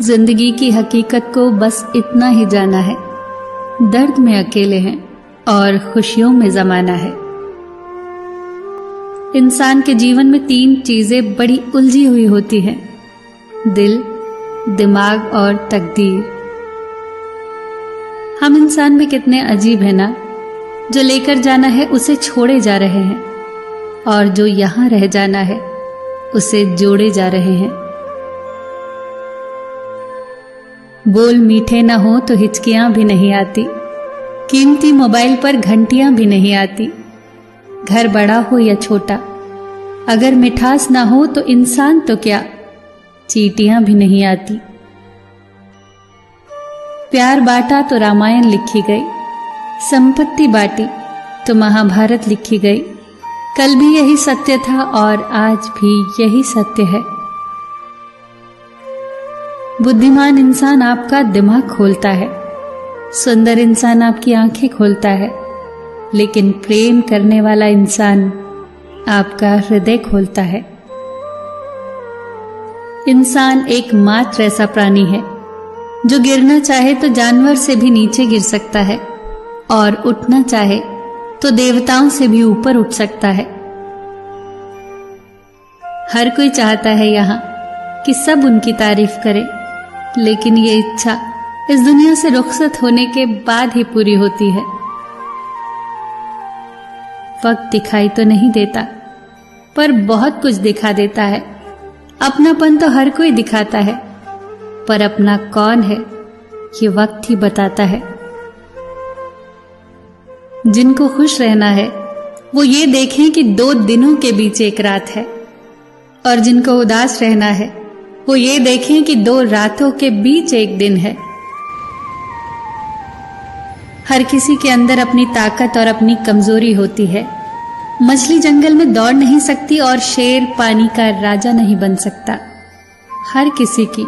जिंदगी की हकीकत को बस इतना ही जाना है, दर्द में अकेले हैं और खुशियों में जमाना है। इंसान के जीवन में 3 चीजें बड़ी उलझी हुई होती हैं, दिल, दिमाग और तकदीर। हम इंसान में कितने अजीब हैं ना, जो लेकर जाना है उसे छोड़े जा रहे हैं और जो यहां रह जाना है उसे जोड़े जा रहे हैं। बोल मीठे ना हो तो हिचकियां भी नहीं आती, कीमती मोबाइल पर घंटियां भी नहीं आती। घर बड़ा हो या छोटा, अगर मिठास ना हो तो इंसान तो क्या, चींटियां भी नहीं आती। प्यार बांटा तो रामायण लिखी गई, संपत्ति बांटी तो महाभारत लिखी गई। कल भी यही सत्य था और आज भी यही सत्य है। बुद्धिमान इंसान आपका दिमाग खोलता है, सुंदर इंसान आपकी आंखें खोलता है, लेकिन प्रेम करने वाला इंसान आपका हृदय खोलता है। इंसान एकमात्र ऐसा प्राणी है जो गिरना चाहे तो जानवर से भी नीचे गिर सकता है और उठना चाहे तो देवताओं से भी ऊपर उठ सकता है। हर कोई चाहता है यहां कि सब उनकी तारीफ करें, लेकिन ये इच्छा इस दुनिया से रुखसत होने के बाद ही पूरी होती है। वक्त दिखाई तो नहीं देता, पर बहुत कुछ दिखा देता है। अपनापन तो हर कोई दिखाता है, पर अपना कौन है ये वक्त ही बताता है। जिनको खुश रहना है वो ये देखें कि 2 दिनों के बीच एक रात है, और जिनको उदास रहना है वो ये देखें कि 2 रातों के बीच एक दिन है। हर किसी के अंदर अपनी ताकत और अपनी कमजोरी होती है। मछली जंगल में दौड़ नहीं सकती और शेर पानी का राजा नहीं बन सकता। हर किसी की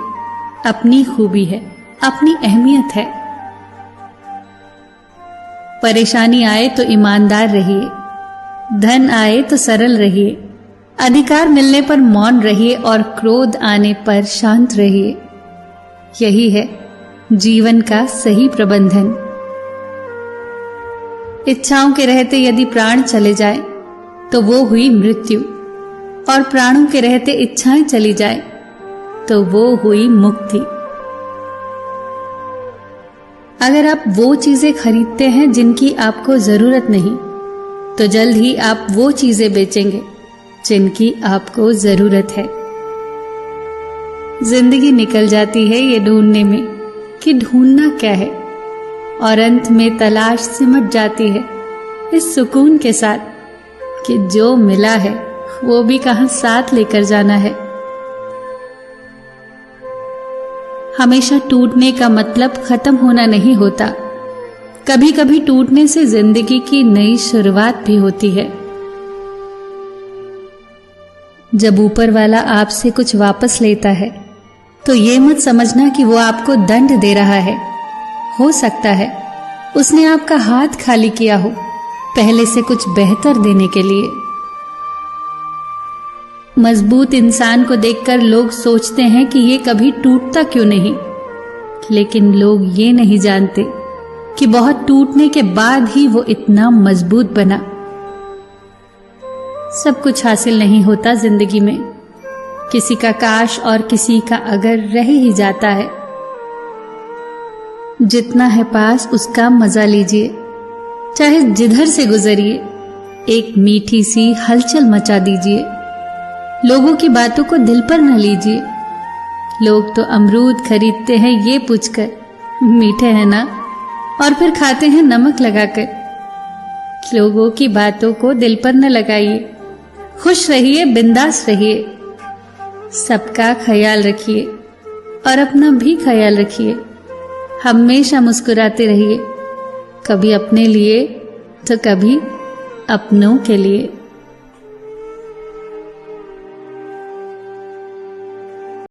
अपनी खूबी है, अपनी अहमियत है। परेशानी आए तो ईमानदार रहिए, धन आए तो सरल रहिए, अधिकार मिलने पर मौन रहिए और क्रोध आने पर शांत रहिए। यही है जीवन का सही प्रबंधन। इच्छाओं के रहते यदि प्राण चले जाए तो वो हुई मृत्यु, और प्राणों के रहते इच्छाएं चली जाए तो वो हुई मुक्ति। अगर आप वो चीजें खरीदते हैं जिनकी आपको जरूरत नहीं, तो जल्द ही आप वो चीजें बेचेंगे जिनकी आपको जरूरत है। जिंदगी निकल जाती है ये ढूंढने में कि ढूंढना क्या है, और अंत में तलाश सिमट जाती है इस सुकून के साथ कि जो मिला है वो भी कहां साथ लेकर जाना है। हमेशा टूटने का मतलब खत्म होना नहीं होता। कभी कभी टूटने से जिंदगी की नई शुरुआत भी होती है। जब ऊपर वाला आपसे कुछ वापस लेता है तो ये मत समझना कि वो आपको दंड दे रहा है। हो सकता है उसने आपका हाथ खाली किया हो पहले से कुछ बेहतर देने के लिए। मजबूत इंसान को देखकर लोग सोचते हैं कि ये कभी टूटता क्यों नहीं, लेकिन लोग ये नहीं जानते कि बहुत टूटने के बाद ही वो इतना मजबूत बना। सब कुछ हासिल नहीं होता जिंदगी में, किसी का काश और किसी का अगर रह ही जाता है। जितना है पास उसका मजा लीजिए, चाहे जिधर से गुजरिए, एक मीठी सी हलचल मचा दीजिए। लोगों की बातों को दिल पर न लीजिए। लोग तो अमरूद खरीदते हैं ये पूछकर मीठे हैं ना, और फिर खाते हैं नमक लगाकर। लोगों की बातों को दिल पर न लगाइए। खुश रहिए, बिंदास रहिए, सबका ख्याल रखिए और अपना भी ख्याल रखिए। हमेशा मुस्कुराते रहिए, कभी अपने लिए तो कभी अपनों के लिए।